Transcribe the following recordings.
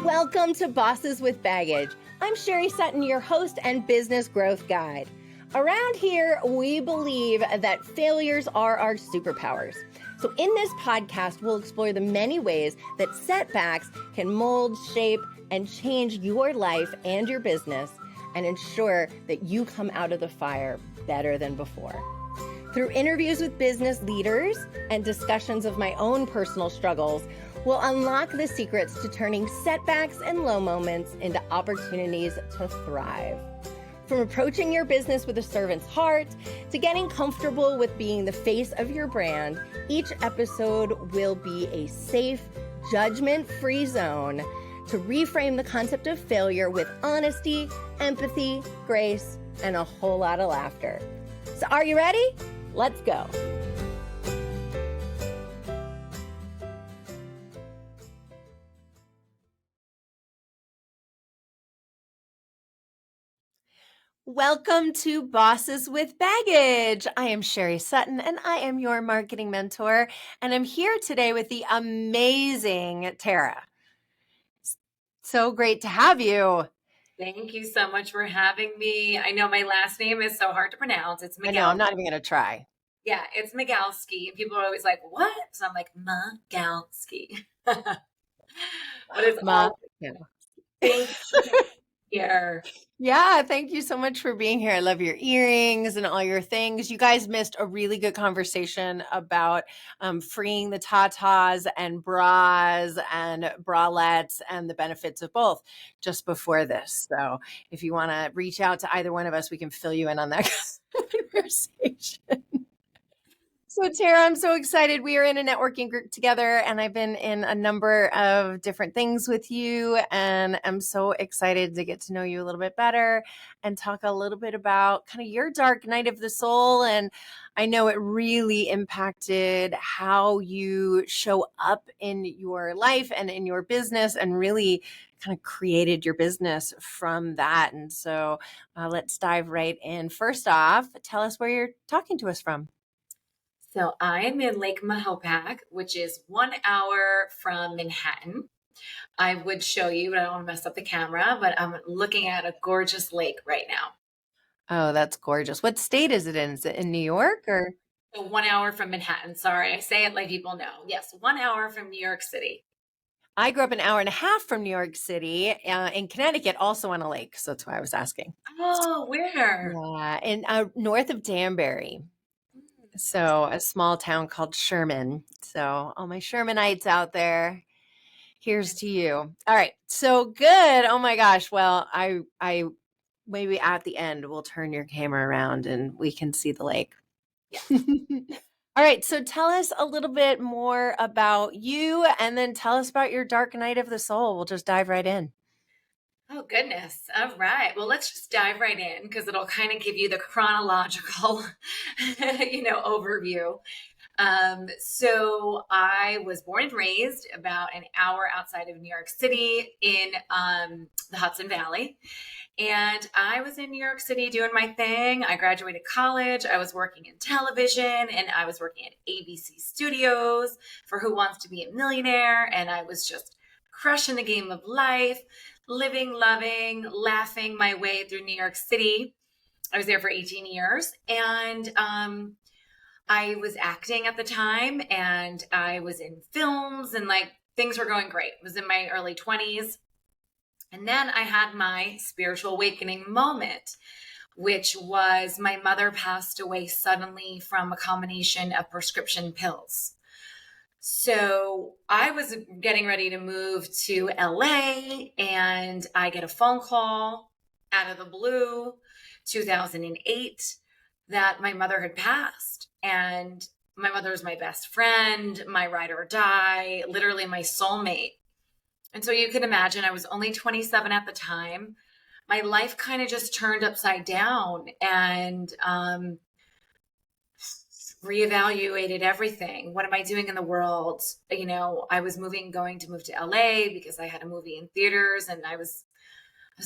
Welcome to Bosses with Baggage. I'm Sherry Sutton, your host and business growth guide. Around here, we believe that failures are our superpowers. So in this podcast, we'll explore the many ways that setbacks can mold, shape, and change your life and your business and ensure that you come out of the fire better than before. Through interviews with business leaders and discussions of my own personal struggles, we'll unlock the secrets to turning setbacks and low moments into opportunities to thrive. From approaching your business with a servant's heart to getting comfortable with being the face of your brand, each episode will be a safe, judgment-free zone to reframe the concept of failure with honesty, empathy, grace, and a whole lot of laughter. So are you ready? Let's go. Welcome to Bosses with Baggage. I am Sherry Sutton, and I am your marketing mentor, and I'm here today with the amazing Tara. So great to have you. Thank you so much for having me. I know my last name is so hard to pronounce. It's Magalski. I know, I'm not even going to try. Yeah, it's Magalski. And people are always like, what? So I'm like, Magalski. But it's all thank you here. Yeah, thank you so much for being here. I love your earrings and all your things. You guys missed a really good conversation about freeing the tatas and bras and bralettes and the benefits of both just before this. So if you want to reach out to either one of us, we can fill you in on that conversation. So Tara, I'm so excited. We are in a networking group together and I've been in a number of different things with you and I'm so excited to get to know you a little bit better and talk a little bit about kind of your dark night of the soul. And I know it really impacted how you show up in your life and in your business and really kind of created your business from that. And so let's dive right in. First off, tell us where you're talking to us from. So I am in Lake Mahopac, which is 1 hour from Manhattan. I would show you, but I don't want to mess up the camera, but I'm looking at a gorgeous lake right now. Oh, that's gorgeous. What state is it in? Is it in New York or? So 1 hour from Manhattan. Sorry, I say it like people know. Yes, 1 hour from New York City. I grew up an hour and a half from New York City in Connecticut, also on a lake. So that's why I was asking. Oh, where? Yeah, in north of Danbury. So a small town called Sherman. So all my Shermanites out there, here's to you. All right. So good. Oh my gosh. Well, I maybe at the end we'll turn your camera around and we can see the lake. Yeah. All right. So tell us a little bit more about you and then tell us about your dark night of the soul. We'll just dive right in. Oh, goodness. All right. Well, let's just dive right in because it'll kind of give you the chronological, overview. So I was born and raised about an hour outside of New York City in the Hudson Valley. And I was in New York City doing my thing. I graduated college. I was working in television and I was working at ABC Studios for Who Wants to Be a Millionaire. And I was just crushing the game of life, living, loving, laughing my way through New York City. I was there for 18 years and I was acting at the time and I was in films and things were going great. I was in my early 20s. And then I had my spiritual awakening moment, which was my mother passed away suddenly from a combination of prescription pills. So I was getting ready to move to LA and I get a phone call out of the blue, 2008, that my mother had passed. And my mother was my best friend, my ride or die, literally my soulmate. And so you can imagine I was only 27 at the time. My life kind of just turned upside down and reevaluated everything. What am I doing in the world? I was going to move to LA because I had a movie in theaters and I was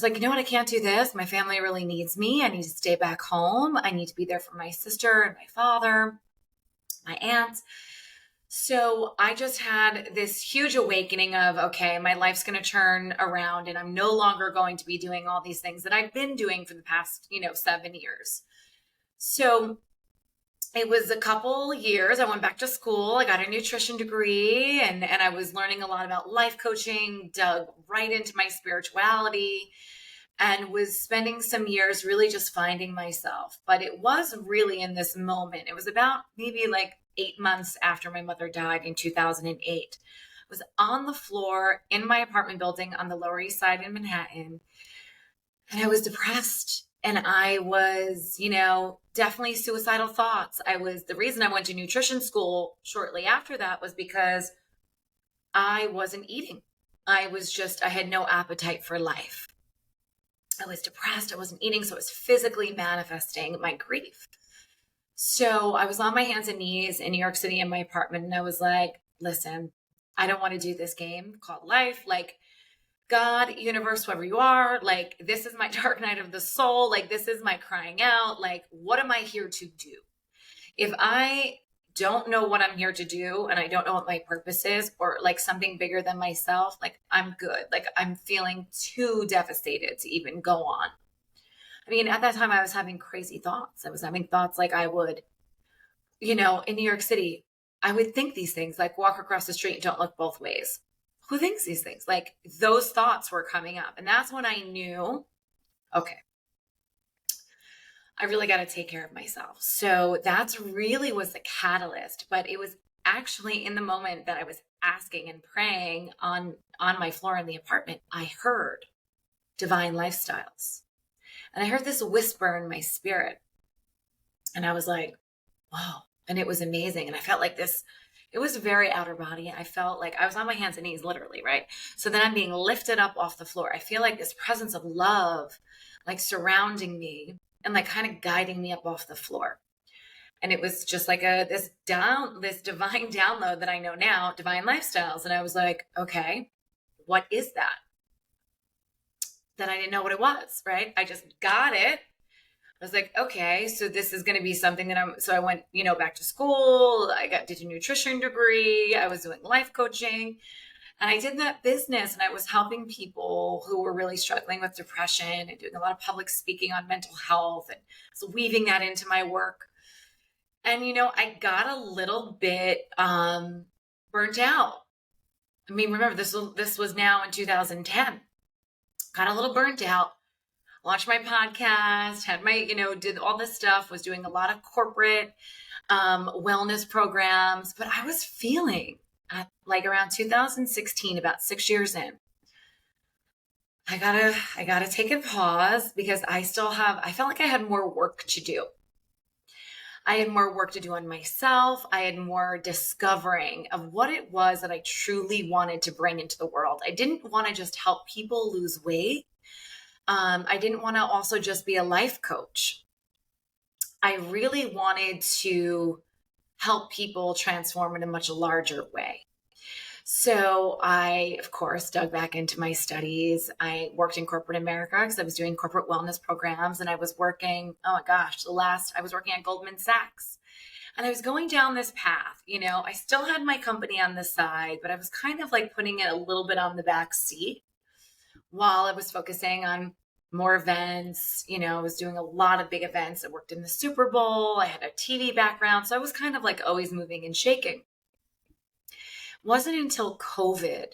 like, you know what? I can't do this. My family really needs me. I need to stay back home. I need to be there for my sister and my father, my aunts. So I just had this huge awakening of, okay, my life's going to turn around and I'm no longer going to be doing all these things that I've been doing for the past, 7 years. So it was a couple years. I went back to school. I got a nutrition degree and I was learning a lot about life coaching, dug right into my spirituality, and was spending some years really just finding myself. But it was really in this moment. It was about maybe like 8 months after my mother died in 2008. I was on the floor in my apartment building on the Lower East Side in Manhattan, and I was depressed. And I was, definitely suicidal thoughts. The reason I went to nutrition school shortly after that was because I wasn't eating. I had no appetite for life. I was depressed. I wasn't eating. So it was physically manifesting my grief. So I was on my hands and knees in New York City in my apartment. And I was like, listen, I don't want to do this game called life. Like, God, universe, whoever you are, like, this is my dark night of the soul. Like, this is my crying out. Like, what am I here to do? If I don't know what I'm here to do and I don't know what my purpose is, or like something bigger than myself, like, I'm good. Like, I'm feeling too devastated to even go on. I mean, at that time I was having crazy thoughts. I was having thoughts like I would, in New York City, I would think these things like walk across the street and don't look both ways. Who thinks these things? Like, those thoughts were coming up. And that's when I knew, okay, I really got to take care of myself. So that's really was the catalyst. But it was actually in the moment that I was asking and praying on my floor in the apartment, I heard divine lifestyles. And I heard this whisper in my spirit. And I was like, wow. And it was amazing. And I felt like this, it was very outer body. I felt like I was on my hands and knees, literally, right? So then I'm being lifted up off the floor. I feel like this presence of love, like surrounding me and like kind of guiding me up off the floor. And it was just like this divine download that I know now, divine lifestyles. And I was like, okay, what is that? That I didn't know what it was, right? I just got it. I was like, okay, so this is going to be something that so I went, back to school. Did a nutrition degree. I was doing life coaching, and I did that business, and I was helping people who were really struggling with depression and doing a lot of public speaking on mental health, and so weaving that into my work. And, I got a little bit burnt out. I mean, remember, this was now in 2010. Got a little burnt out. Launched my podcast, had my, did all this stuff, was doing a lot of corporate wellness programs, but I was feeling at like around 2016, about 6 years in, I gotta take a pause because I felt like I had more work to do. I had more work to do on myself. I had more discovering of what it was that I truly wanted to bring into the world. I didn't want to just help people lose weight. I didn't want to also just be a life coach. I really wanted to help people transform in a much larger way. So I, of course, dug back into my studies. I worked in corporate America because I was doing corporate wellness programs, and I was working, I was working at Goldman Sachs. And I was going down this path, I still had my company on the side, but I was kind of like putting it a little bit on the back seat while I was focusing on more events. I was doing a lot of big events. I worked in the Super Bowl. I had a TV background. So I was kind of like always moving and shaking. It wasn't until COVID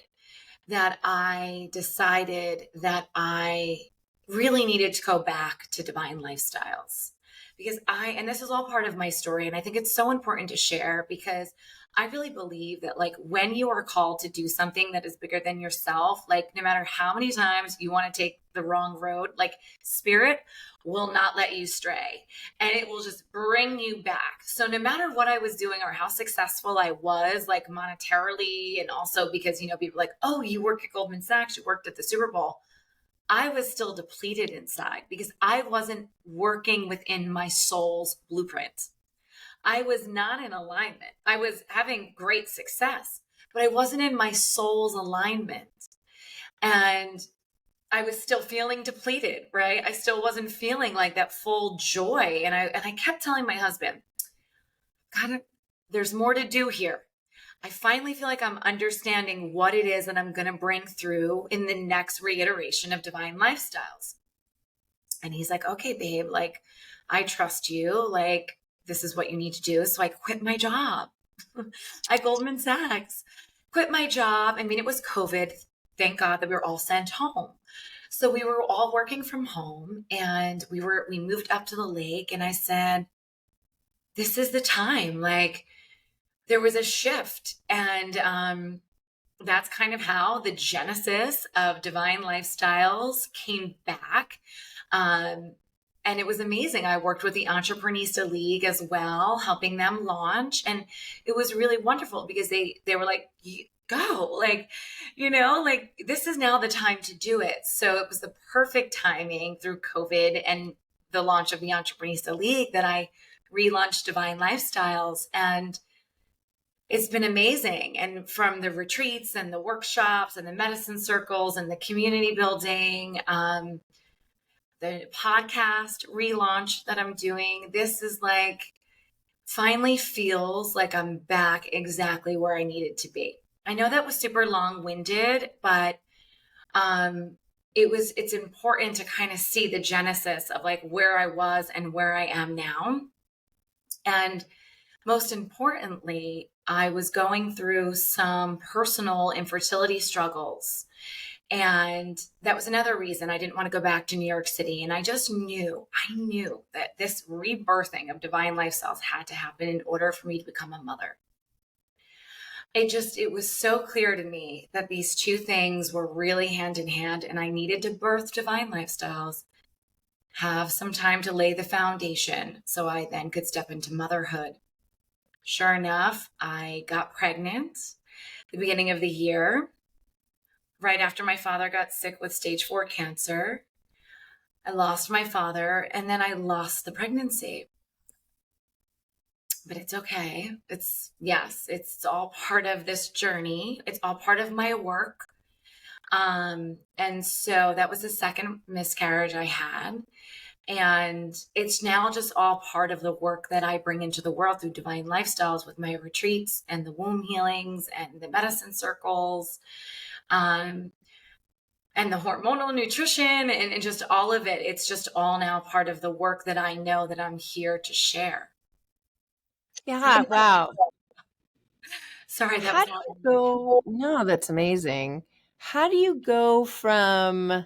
that I decided that I really needed to go back to divine lifestyles. Because and this is all part of my story, and I think it's so important to share because I really believe that like when you are called to do something that is bigger than yourself, like no matter how many times you want to take the wrong road, like spirit will not let you stray and it will just bring you back. So no matter what I was doing or how successful I was like monetarily, and also because, people are like, oh, you work at Goldman Sachs, you worked at the Super Bowl. I was still depleted inside because I wasn't working within my soul's blueprint. I was not in alignment. I was having great success, but I wasn't in my soul's alignment. And I was still feeling depleted, right? I still wasn't feeling like that full joy. And I kept telling my husband, God, there's more to do here. I finally feel like I'm understanding what it is that I'm going to bring through in the next reiteration of Divine Lifestyles. And he's like, okay, babe, like, I trust you. Like, this is what you need to do. So I quit my job at Goldman Sachs, quit my job. I mean, it was COVID. Thank God that we were all sent home. So we were all working from home, and we moved up to the lake, and I said, this is the time. Like, there was a shift. And that's kind of how the genesis of Divine Lifestyles came back. And it was amazing. I worked with the Entreprenista League as well, helping them launch. And it was really wonderful because they were like, go, like, like, this is now the time to do it. So it was the perfect timing through COVID and the launch of the Entreprenista League that I relaunched Divine Lifestyles. And it's been amazing. And from the retreats and the workshops and the medicine circles and the community building, the podcast relaunch that I'm doing, this is like, finally feels like I'm back exactly where I needed to be. I know that was super long-winded, but it's important to kind of see the genesis of like where I was and where I am now. And most importantly, I was going through some personal infertility struggles. And that was another reason I didn't want to go back to New York City. And I knew that this rebirthing of Divine Lifestyles had to happen in order for me to become a mother. It was so clear to me that these two things were really hand in hand, and I needed to birth Divine Lifestyles, have some time to lay the foundation so I then could step into motherhood. Sure enough, I got pregnant at the beginning of the year, right after my father got sick with stage 4 cancer. I lost my father, and then I lost the pregnancy. But it's okay. It's all part of this journey. It's all part of my work. And so that was the second miscarriage I had. And it's now just all part of the work that I bring into the world through Divine Lifestyles with my retreats and the womb healings and the medicine circles, and the hormonal nutrition and just all of it. It's just all now part of the work that I know that I'm here to share. Yeah, wow. Sorry, that No, that's amazing. How do you go from,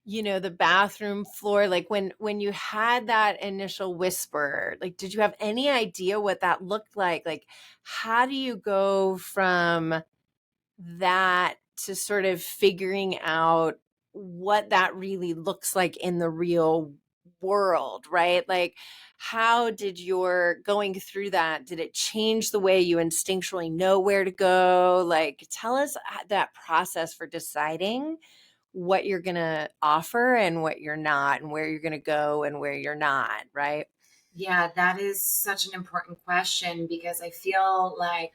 the bathroom floor, like when you had that initial whisper, like, did you have any idea what that looked like? Like, how do you go from that to sort of figuring out what that really looks like in the real world, right? Like, how did your going through that, did it change the way you instinctually know where to go? Like, tell us that process for deciding what you're going to offer and what you're not, and where you're going to go and where you're not, right? Yeah, that is such an important question, because I feel like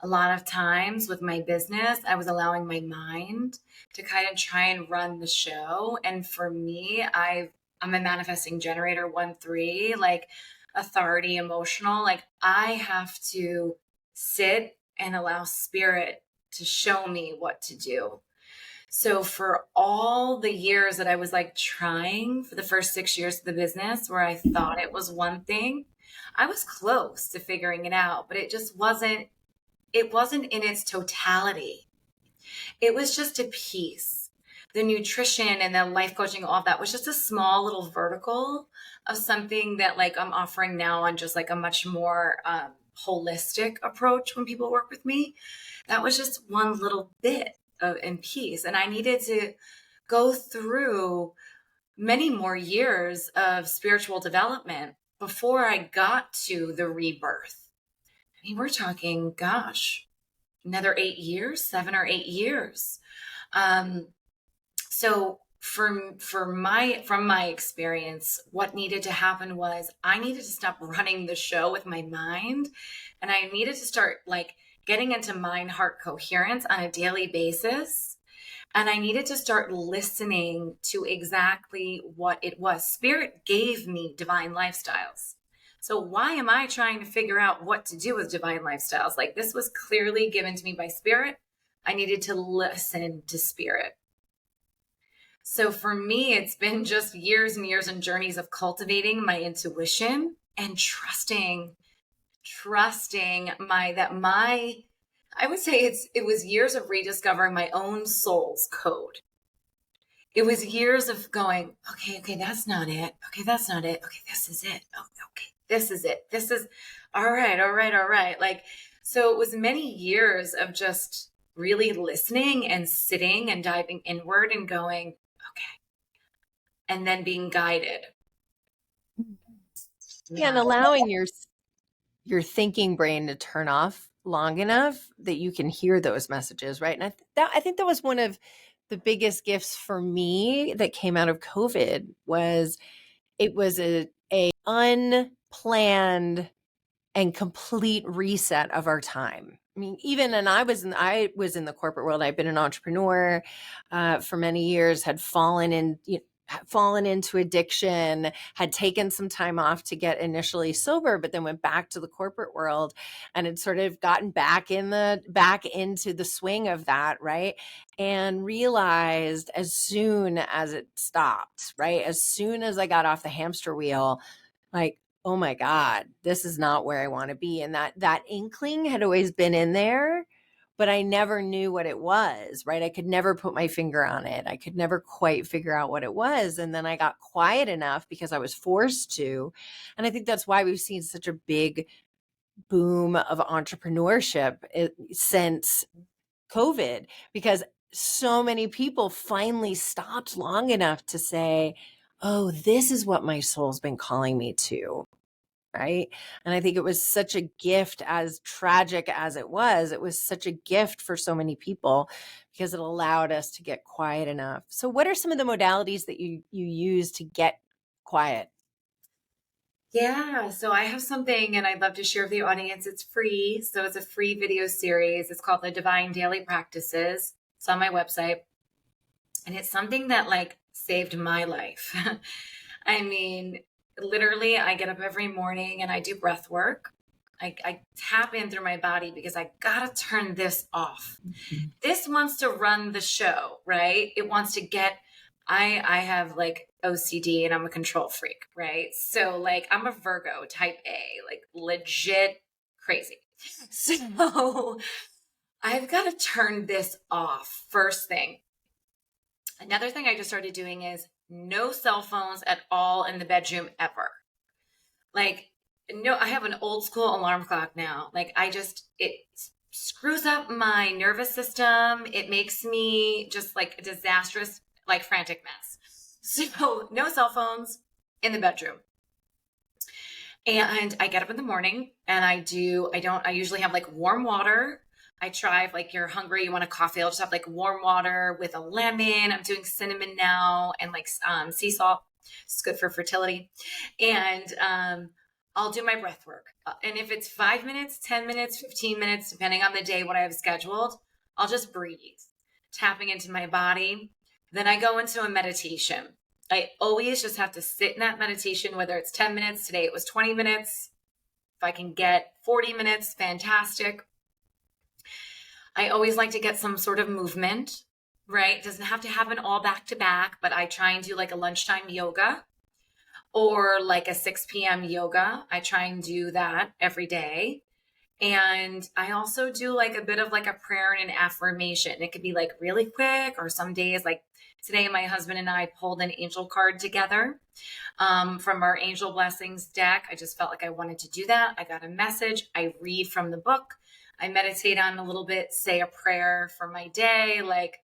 a lot of times with my business, I was allowing my mind to kind of try and run the show. And for me, I'm a manifesting generator 1-3, like authority, emotional. Like, I have to sit and allow spirit to show me what to do. So for all the years that I was like trying, for the first 6 years of the business where I thought it was one thing, I was close to figuring it out, but it wasn't in its totality. It was just a piece. The nutrition and the life coaching, all of that was just a small little vertical of something that like I'm offering now on just like a much more holistic approach when people work with me. That was just one little bit in piece. And I needed to go through many more years of spiritual development before I got to the rebirth. I mean, we're talking, gosh, another 8 years, 7 or 8 years. So from my experience, what needed to happen was I needed to stop running the show with my mind, and I needed to start like getting into mind heart coherence on a daily basis. And I needed to start listening to exactly what it was. Spirit gave me Divine Lifestyles. So why am I trying to figure out what to do with divine lifestyles? Like, this was clearly given to me by spirit. I needed to listen to spirit. So for me, it's been just years and years and journeys of cultivating my intuition and trusting I would say it was years of rediscovering my own soul's code. It was years of going, okay, that's not it. Okay, that's not it. Okay, this is it. Oh, okay, this is it. This is all right. Like, so it was many years of just really listening and sitting and diving inward and going, okay, and then being guided. Yeah, and allowing your thinking brain to turn off long enough that you can hear those messages, right? And I think that was one of the biggest gifts for me that came out of COVID. Was it was a unplanned and complete reset of our time. I mean, even, and I was in the corporate world. I've been an entrepreneur for many years, had fallen into addiction, had taken some time off to get initially sober, but then went back to the corporate world and had sort of gotten back into the swing of that, right? And realized as soon as it stopped, right? As soon as I got off the hamster wheel, like, oh my God, this is not where I want to be. And that inkling had always been in there, but I never knew what it was, right? I could never put my finger on it. I could never quite figure out what it was. And then I got quiet enough because I was forced to. And I think that's why we've seen such a big boom of entrepreneurship since COVID, because so many people finally stopped long enough to say, oh, this is what my soul's been calling me to. Right. And I think it was such a gift, as tragic as it was such a gift for so many people because it allowed us to get quiet enough. So what are some of the modalities that you use to get quiet? Yeah, so I have something and I'd love to share with the audience. It's free. So it's a free video series. It's called the Divine Daily Practices. It's on my website. And it's something that like saved my life. I mean, literally, I get up every morning and I do breath work. I tap in through my body because I gotta turn this off. Mm-hmm. This wants to run the show, right? It wants to get, I have like OCD and I'm a control freak, right? So like I'm a Virgo type A, like legit crazy. So I've got to turn this off first thing. Another thing I just started doing is no cell phones at all in the bedroom ever. Like, no, I have an old school alarm clock now. Like, it screws up my nervous system. It makes me just like a disastrous, like frantic mess. So, no cell phones in the bedroom. And I get up in the morning and I usually have like warm water. I try, if like you're hungry, you want a coffee, I'll just have like warm water with a lemon. I'm doing cinnamon now and like sea salt. It's good for fertility. And I'll do my breath work. And if it's 5 minutes, 10 minutes, 15 minutes, depending on the day, what I have scheduled, I'll just breathe, tapping into my body. Then I go into a meditation. I always just have to sit in that meditation, whether it's 10 minutes. Today it was 20 minutes. If I can get 40 minutes, fantastic. I always like to get some sort of movement, right? It doesn't have to happen all back to back, but I try and do like a lunchtime yoga or like a 6 p.m. yoga. I try and do that every day. And I also do like a bit of like a prayer and an affirmation. It could be like really quick, or some days, like today, my husband and I pulled an angel card together from our angel blessings deck. I just felt like I wanted to do that. I got a message. I read from the book. I meditate on a little bit, say a prayer for my day, like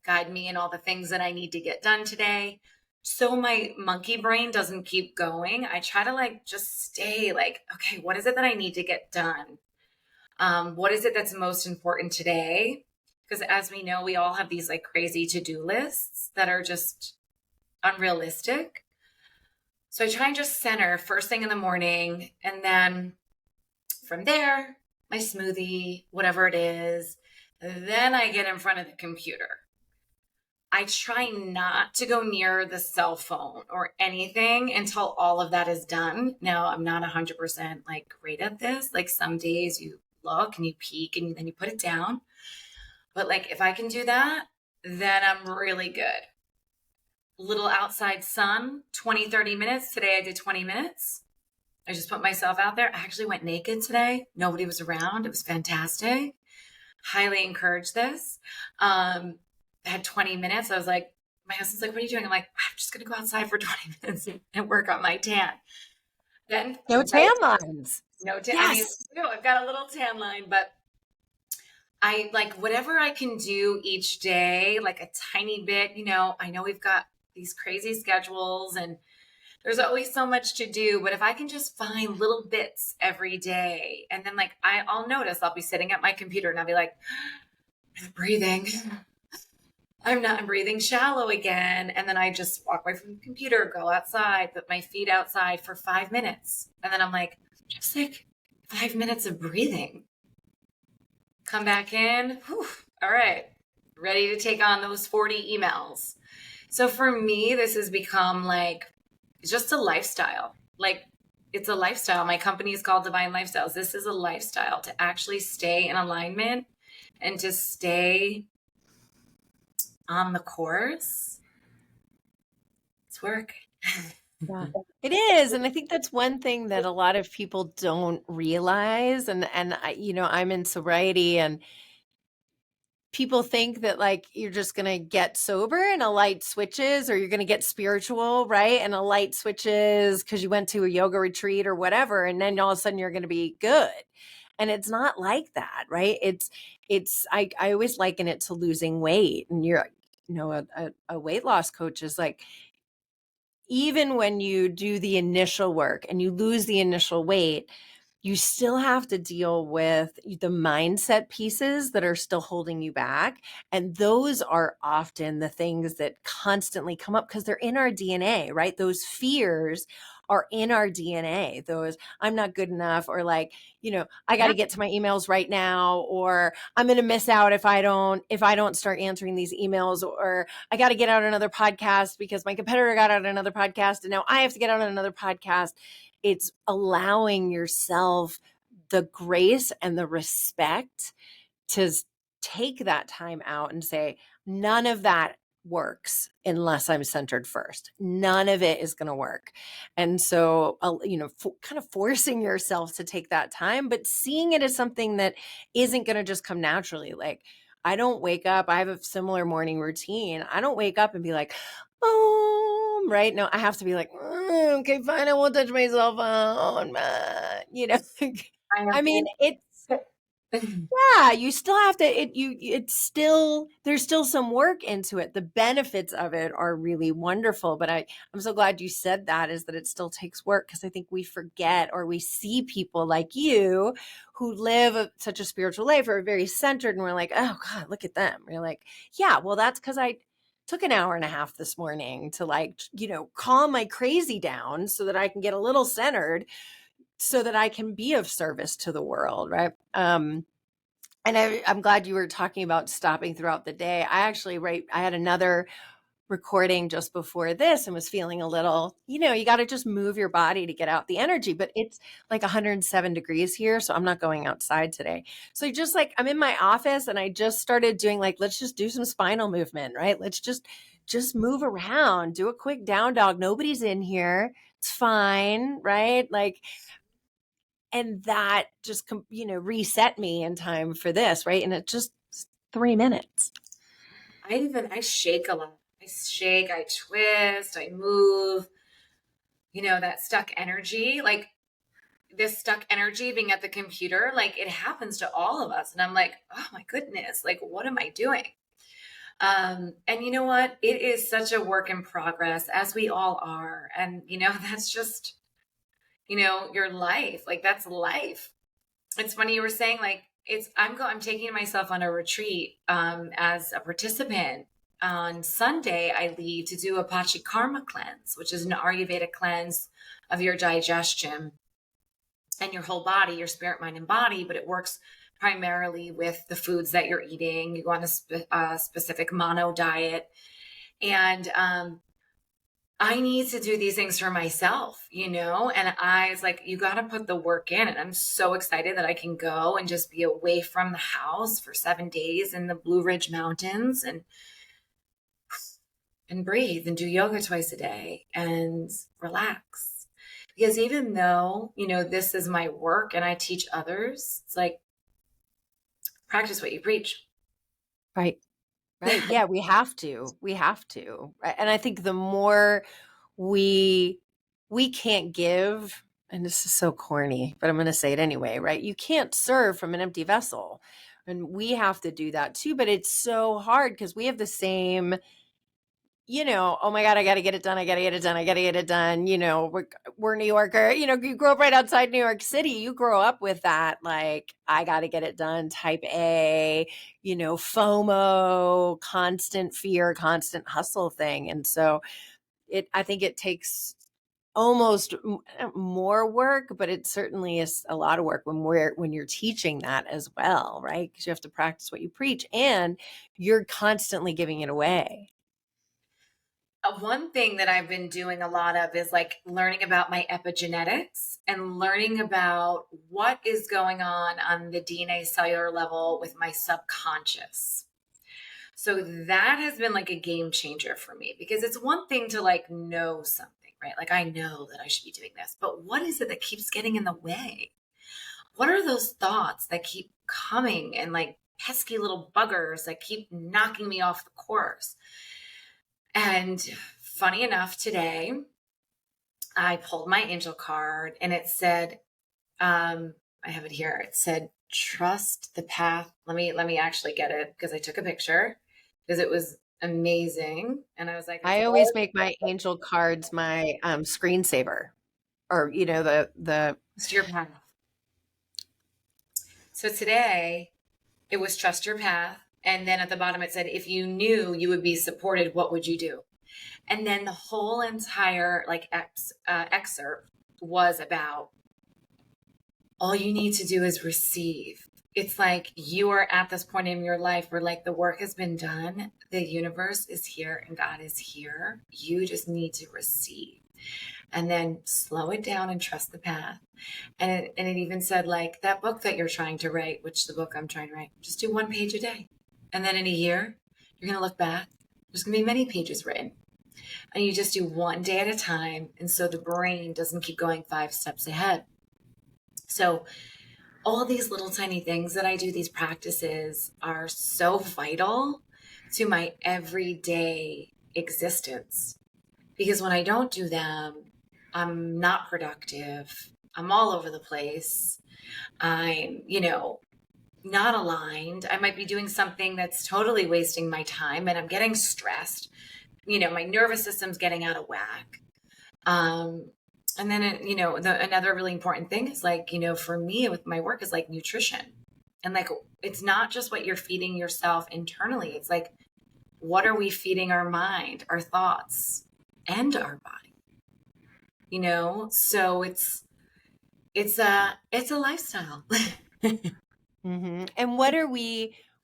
guide me in all the things that I need to get done today. So my monkey brain doesn't keep going. I try to like just stay like, okay, what is it that I need to get done? What is it that's most important today? Because as we know, we all have these like crazy to-do lists that are just unrealistic. So I try and just center first thing in the morning. And then from there, my smoothie, whatever it is. Then I get in front of the computer. I try not to go near the cell phone or anything until all of that is done. Now, I'm not 100% like great at this. Like some days you look and you peek and then you put it down. But like if I can do that, then I'm really good. Little outside sun, 20, 30 minutes. Today I did 20 minutes. I just put myself out there. I actually went naked today. Nobody was around. It was fantastic. Highly encourage this. I had 20 minutes. I was like, my husband's like, what are you doing? I'm like, I'm just going to go outside for 20 minutes and work on my tan. Then No tan lines. no tan. Yes. I mean, I've got a little tan line, but I like whatever I can do each day, like a tiny bit, I know we've got these crazy schedules and there's always so much to do, but if I can just find little bits every day, and then like I'll notice I'll be sitting at my computer and I'll be like, I'm breathing. I'm breathing shallow again. And then I just walk away from the computer, go outside, put my feet outside for 5 minutes. And then I'm like, just like 5 minutes of breathing. Come back in. Whew, all right. Ready to take on those 40 emails. So for me, this has become like, it's just a lifestyle. Like it's a lifestyle. My company is called Divine Lifestyles. This is a lifestyle to actually stay in alignment and to stay on the course. It's work. Yeah, it is. And I think that's one thing that a lot of people don't realize. And I, I'm in sobriety and people think that like you're just going to get sober and a light switches, or you're going to get spiritual, right? And a light switches because you went to a yoga retreat or whatever. And then all of a sudden you're going to be good. And it's not like that, right? I always liken it to losing weight. And a weight loss coach is like, even when you do the initial work and you lose the initial weight, you still have to deal with the mindset pieces that are still holding you back. And those are often the things that constantly come up because they're in our DNA, right? Those fears are in our DNA. Those, I'm not good enough, or like, I got to get to my emails right now, or I'm going to miss out if I don't start answering these emails, or I got to get out another podcast because my competitor got out another podcast and now I have to get out another podcast. It's allowing yourself the grace and the respect to take that time out and say, none of that works unless I'm centered first. None of it is going to work. And so, kind of forcing yourself to take that time, but seeing it as something that isn't going to just come naturally. Like, I don't wake up. I have a similar morning routine. I don't wake up and be like, oh, right? No, I have to be like, okay, fine. I won't touch my cell phone. I mean, it's, yeah, you still have to, there's still some work into it. The benefits of it are really wonderful, but I'm so glad you said that, is that it still takes work, because I think we forget, or we see people like you who live such a spiritual life, or are very centered, and we're like, oh God, look at them. We're like, yeah, well, that's because I took an hour and a half this morning to calm my crazy down so that I can get a little centered, so that I can be of service to the world. Right. And I'm glad you were talking about stopping throughout the day. I had another recording just before this and was feeling a little, you got to just move your body to get out the energy, but it's like 107 degrees here. So I'm not going outside today. So just like, I'm in my office and I just started doing let's just do some spinal movement, right? Let's just move around, do a quick down dog. Nobody's in here. It's fine. Right. And that just, reset me in time for this. Right. And it just 3 minutes. I shake a lot. I shake, I twist, I move, that stuck energy, like this stuck energy being at the computer, like it happens to all of us. And I'm like, oh my goodness, like, what am I doing? And you know what? It is such a work in progress, as we all are. And, that's just, your life. Like, that's life. It's funny you were saying, like, I'm taking myself on a retreat as a participant. On Sunday, I leave to do a Karma cleanse, which is an Ayurvedic cleanse of your digestion and your whole body, your spirit, mind, and body. But it works primarily with the foods that you're eating. You go on a specific mono diet. And I need to do these things for myself, and I was like, you got to put the work in. And I'm so excited that I can go and just be away from the house for 7 days in the Blue Ridge Mountains and breathe and do yoga twice a day and relax. Because even though, this is my work and I teach others, it's like, practice what you preach. Right. Right. Yeah, we have to. We have to. Right? And I think the more we can't give, and this is so corny, but I'm going to say it anyway, right? You can't serve from an empty vessel. And we have to do that too, but it's so hard because we have the same, oh my God, I got to get it done. I got to get it done. I got to get it done. We're New Yorker, you grew up right outside New York City. You grow up with that, like, I got to get it done, type A, FOMO, constant fear, constant hustle thing. And so I think it takes almost more work, but it certainly is a lot of work when you're teaching that as well, right? Because you have to practice what you preach and you're constantly giving it away. One thing that I've been doing a lot of is like learning about my epigenetics and learning about what is going on the DNA cellular level with my subconscious. So that has been like a game changer for me, because it's one thing to like know something, right? Like, I know that I should be doing this, but what is it that keeps getting in the way? What are those thoughts that keep coming and like pesky little buggers that keep knocking me off the course? And funny enough, today I pulled my angel card and it said, I have it here. It said, trust the path. Let me actually get it, because I took a picture, because it was amazing. And I was like, I always make my angel cards my screensaver, or the trust your path. So today it was trust your path. And then at the bottom it said, if you knew you would be supported, what would you do? And then the whole entire excerpt was about, all you need to do is receive. It's like you are at this point in your life where like the work has been done. The universe is here and God is here. You just need to receive. And then slow it down and trust the path. And it even said, like, that book that you're trying to write, which the book I'm trying to write, just do 1 page a day. And then in a year, you're going to look back. There's going to be many pages written. And you just do 1 day at a time. And so the brain doesn't keep going 5 steps ahead. So all these little tiny things that I do, these practices, are so vital to my everyday existence. Because when I don't do them, I'm not productive. I'm all over the place. I'm, not aligned. I might be doing something that's totally wasting my time and I'm getting stressed. My nervous system's getting out of whack. And then, another really important thing is like, for me with my work is like nutrition. And like, it's not just what you're feeding yourself internally. It's like, what are we feeding our mind, our thoughts, and our body? So it's a lifestyle. Mm-hmm. And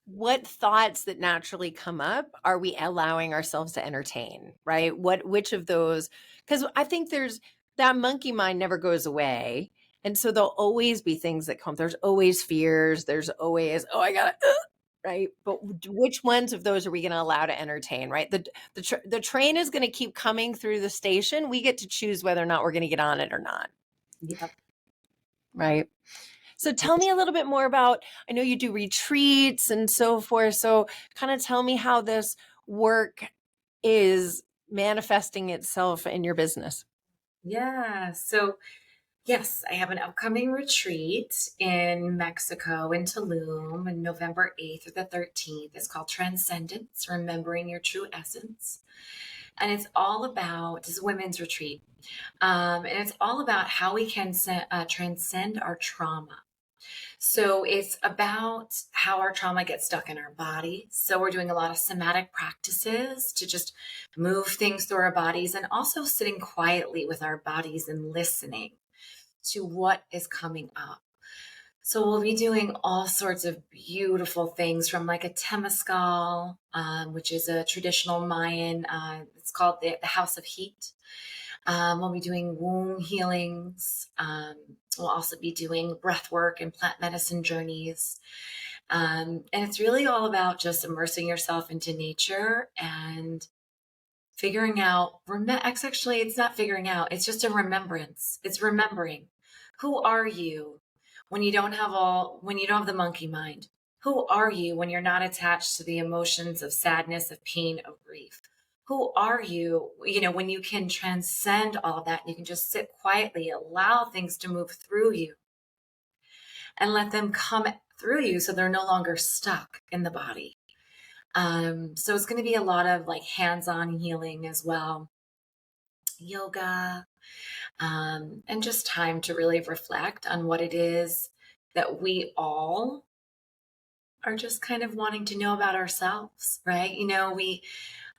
what thoughts that naturally come up are we allowing ourselves to entertain, right? Which of those, because I think that monkey mind never goes away. And so there'll always be things that come. There's always fears. There's always, oh, I gotta, right? But which ones of those are we going to allow to entertain, right? The train is going to keep coming through the station. We get to choose whether or not we're going to get on it or not. Yep. Right. So tell me a little bit more about, I know you do retreats and so forth. So kind of tell me how this work is manifesting itself in your business. Yeah. So yes, I have an upcoming retreat in Mexico, in Tulum, on November 8th or the 13th. It's called Transcendence, Remembering Your True Essence. And it's a women's retreat. And it's all about how we can transcend our trauma. So it's about how our trauma gets stuck in our body. So we're doing a lot of somatic practices to just move things through our bodies, and also sitting quietly with our bodies and listening to what is coming up. So we'll be doing all sorts of beautiful things from like a temescal, which is a traditional Mayan. It's called the House of Heat. We'll be doing womb healings. We'll also be doing breath work and plant medicine journeys. And it's really all about just immersing yourself into nature and figuring out, actually, it's not figuring out, it's just a remembrance. It's remembering, who are you when you don't have the monkey mind? Who are you when you're not attached to the emotions of sadness, of pain, of grief? Who are you, when you can transcend all of that and you can just sit quietly, allow things to move through you and let them come through you so they're no longer stuck in the body. So it's going to be a lot of like hands-on healing as well, yoga, and just time to really reflect on what it is that we all are just kind of wanting to know about ourselves, right?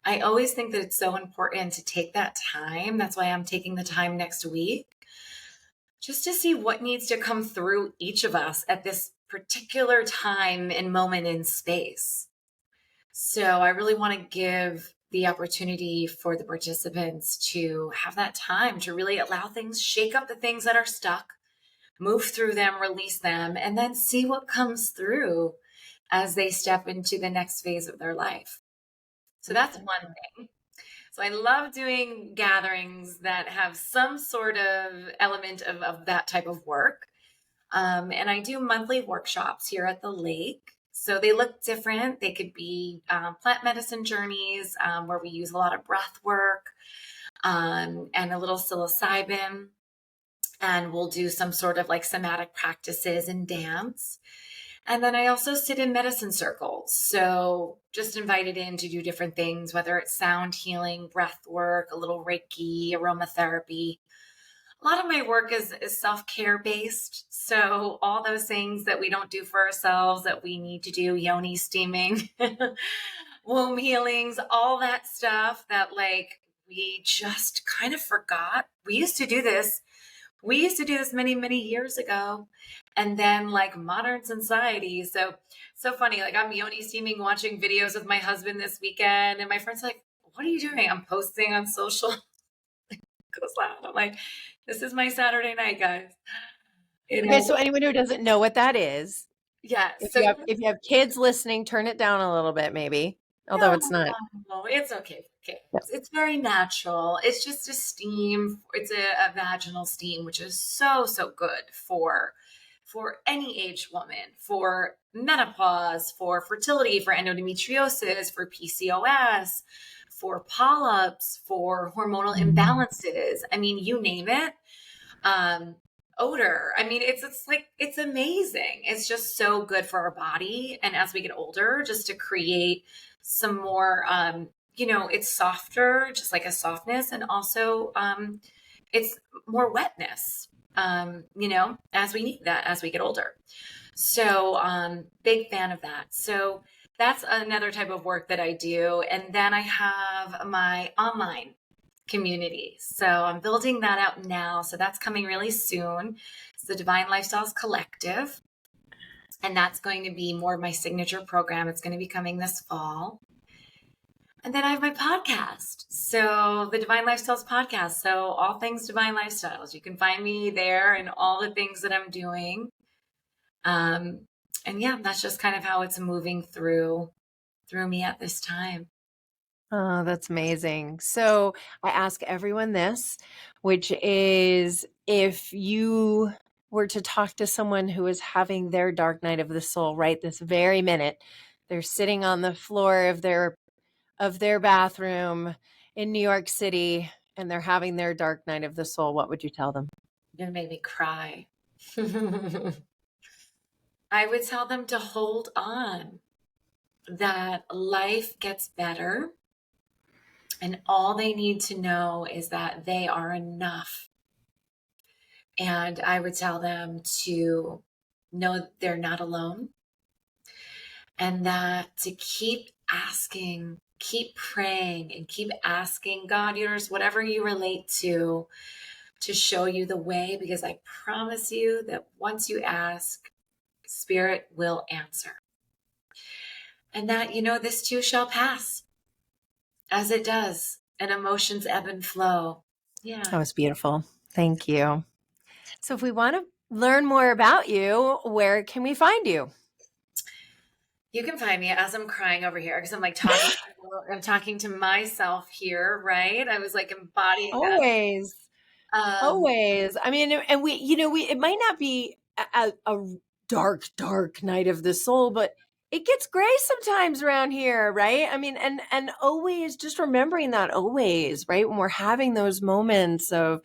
I always think that it's so important to take that time. That's why I'm taking the time next week, just to see what needs to come through each of us at this particular time and moment in space. So I really want to give the opportunity for the participants to have that time to really allow things, shake up the things that are stuck, move through them, release them, and then see what comes through as they step into the next phase of their life. So that's one thing. So I love doing gatherings that have some sort of element of that type of work. And I do monthly workshops here at the lake. So they look different. They could be plant medicine journeys where we use a lot of breath work and a little psilocybin. And we'll do some sort of like somatic practices and dance. And then I also sit in medicine circles. So just invited in to do different things, whether it's sound healing, breath work, a little Reiki, aromatherapy. A lot of my work is self-care based. So all those things that we don't do for ourselves that we need to do, yoni steaming, womb healings, all that stuff that like we just kind of forgot. We used to do this many, many years ago. And then like modern society. So funny. Like I'm yoni steaming, watching videos with my husband this weekend. And my friend's like, what are you doing? I'm posting on social. Goes loud. I'm like, this is my Saturday night, guys. Okay, so anyone who doesn't know what that is, Yeah. if So you have kids listening, turn it down a little bit, maybe. Although it's not. no, it's okay. Okay. No. It's very natural. It's just a steam. It's a vaginal steam, which is so, so good for any age woman, for menopause, for fertility, for endometriosis, for PCOS, for polyps, for hormonal imbalances. I mean, you name it. Odor. I mean, it's amazing. It's just so good for our body. And as we get older, just to create some more, it's softer, just like a softness. And also, it's more wetness, as we need that as we get older. So, big fan of that. So that's another type of work that I do. And then I have my online community. So I'm building that out now. So that's coming really soon. It's the Divine Lifestyles Collective. And that's going to be more of my signature program. It's going to be coming this fall. And then I have my podcast. So the Divine Lifestyles podcast. So all things Divine Lifestyles. You can find me there and all the things that I'm doing. And yeah, that's just kind of how it's moving through me at this time. Oh, that's amazing. So I ask everyone this, which is if you were to talk to someone who is having their dark night of the soul right this very minute, they're sitting on the floor of their bathroom in New York City and they're having their dark night of the soul, what would you tell them? You're gonna make me cry. I would tell them to hold on, that life gets better. And all they need to know is that they are enough. And I would tell them to know they're not alone. And that to keep asking, keep praying, and keep asking God, universe, whatever you relate to show you the way. Because I promise you that once you ask, Spirit will answer. And that, this too shall pass, as it does, and emotions ebb and flow. Yeah. That was beautiful. Thank you. So if we want to learn more about you, where can we find you? You can find me as I'm crying over here because I'm like I'm talking to myself here, right? I was like embodying that. Always. Always. I mean, and it might not be a dark night of the soul, but it gets gray sometimes around here, right? I mean, and always just remembering that always, right? When we're having those moments of,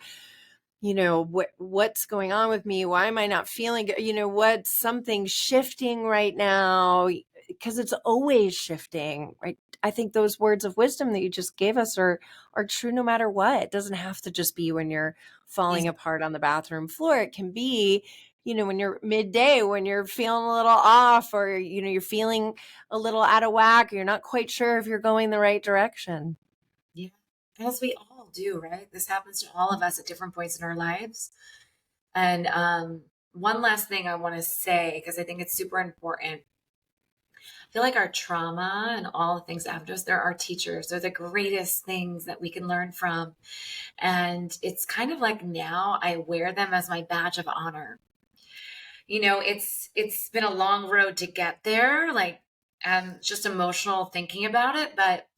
what's going on with me? Why am I not feeling good? What's something shifting right now? Because it's always shifting, right? I think those words of wisdom that you just gave us are true no matter what. It doesn't have to just be when you're falling apart on the bathroom floor. It can be, when you're midday, when you're feeling a little off, or, you're feeling a little out of whack, or you're not quite sure if you're going the right direction. Yeah. As we all do, right? This happens to all of us at different points in our lives. And one last thing I want to say, because I think it's super important. I feel like our trauma and all the things that happen to us, they're our teachers. They're the greatest things that we can learn from. And it's kind of like now I wear them as my badge of honor. It's been a long road to get there, like just emotional thinking about it, but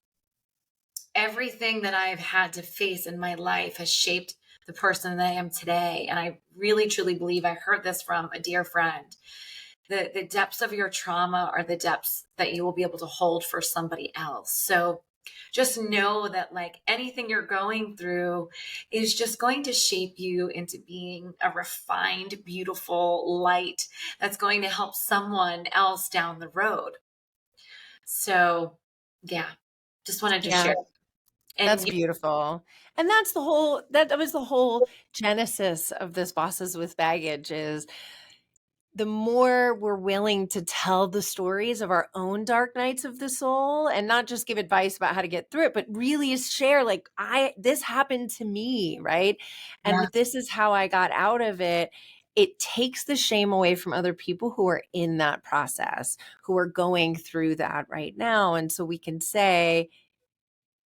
everything that I've had to face in my life has shaped the person that I am today. And I really truly believe, I heard this from a dear friend, the depths of your trauma are the depths that you will be able to hold for somebody else. So just know that like anything you're going through is just going to shape you into being a refined, beautiful light that's going to help someone else down the road. So yeah, just wanted to share. And That's beautiful. And that was the whole genesis of this Bosses with Baggage, is the more we're willing to tell the stories of our own dark nights of the soul, and not just give advice about how to get through it, but really share, like, this happened to me, right? And this is how I got out of it. It takes the shame away from other people who are in that process, who are going through that right now. And so we can say,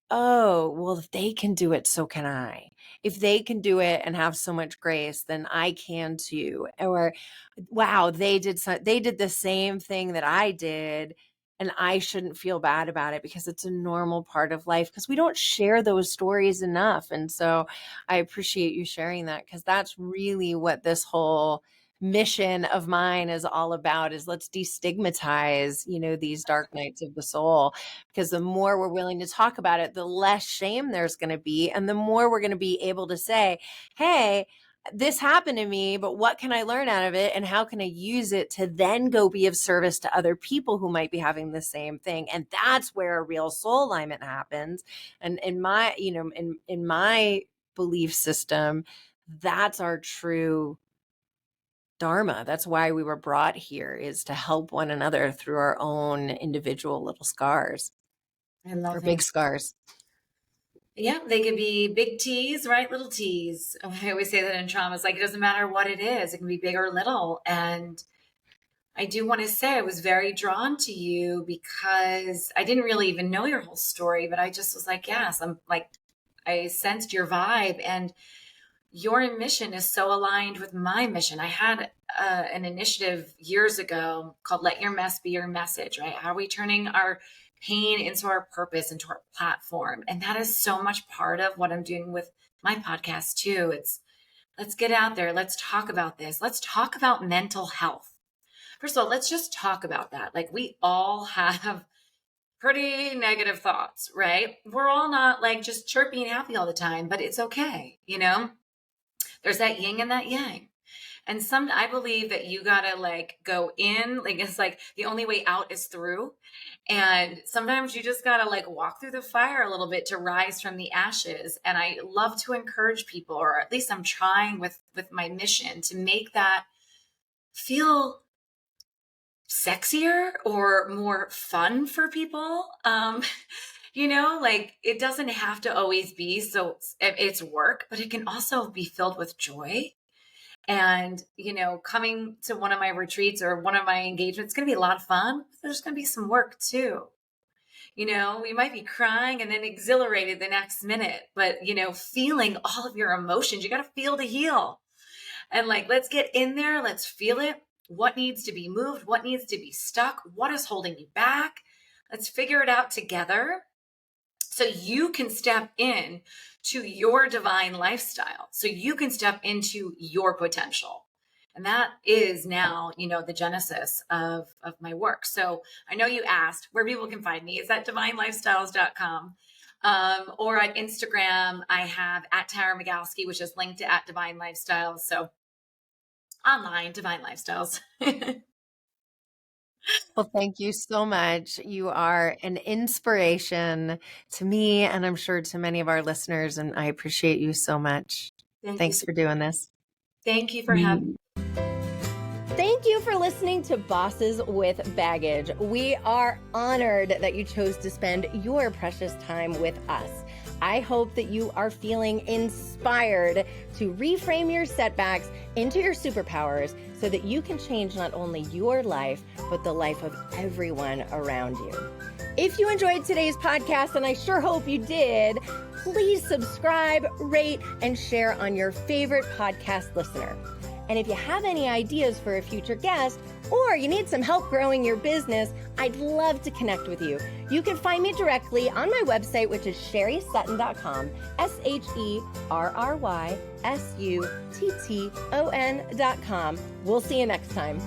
oh, well, if they can do it, so can I. If they can do it and have so much grace, then I can too. Or, wow, they did the same thing that I did, and I shouldn't feel bad about it because it's a normal part of life, because we don't share those stories enough. And so I appreciate you sharing that, because that's really what this whole mission of mine is all about, is let's destigmatize, these dark nights of the soul, because the more we're willing to talk about it, the less shame there's going to be. And the more we're going to be able to say, hey, this happened to me, but what can I learn out of it? And how can I use it to then go be of service to other people who might be having the same thing? And that's where a real soul alignment happens. And in my, in my belief system, that's our true Dharma. That's why we were brought here, is to help one another through our own individual little scars. I love Or it. big scars. Yeah, they could be big T's, right? Little T's. I always say that in trauma. It's like, it doesn't matter what it is. It can be big or little. And I do want to say I was very drawn to you because I didn't really even know your whole story, but I just was like, yes, I'm like, I sensed your vibe, and your mission is so aligned with my mission. I had an initiative years ago called Let Your Mess Be Your Message, right? How are we turning our pain into our purpose, into our platform? And that is so much part of what I'm doing with my podcast too. It's let's get out there. Let's talk about this. Let's talk about mental health. First of all, let's just talk about that. Like, we all have pretty negative thoughts, right? We're all not like just chirpy and happy all the time, but it's okay. There's that yin and that yang. And I believe that you gotta like go in, like it's like the only way out is through. And sometimes you just gotta like walk through the fire a little bit to rise from the ashes. And I love to encourage people, or at least I'm trying with my mission to make that feel sexier or more fun for people. Like it doesn't have to always be so it's work, but it can also be filled with joy. And, coming to one of my retreats or one of my engagements, it's going to be a lot of fun. But there's going to be some work too. We might be crying and then exhilarated the next minute, but, feeling all of your emotions, you got to feel to heal. And let's get in there. Let's feel it. What needs to be moved? What needs to be stuck? What is holding you back? Let's figure it out together so you can step in to your divine lifestyle. So you can step into your potential. And that is now, the genesis of my work. So I know you asked where people can find me. Is that divinelifestyles.com. Or on Instagram, I have at Tara Magalski, which is linked to at Divine Lifestyles. So online, Divine Lifestyles. Well, thank you so much. You are an inspiration to me, and I'm sure to many of our listeners, and I appreciate you so much. Thanks for doing this. Thank you for having me. Thank you for listening to Bosses with Baggage. We are honored that you chose to spend your precious time with us. I hope that you are feeling inspired to reframe your setbacks into your superpowers so that you can change not only your life, but the life of everyone around you. If you enjoyed today's podcast, and I sure hope you did, please subscribe, rate, and share on your favorite podcast listener. And if you have any ideas for a future guest, or you need some help growing your business, I'd love to connect with you. You can find me directly on my website, which is sherrysutton.com, SherrySutton.com. We'll see you next time.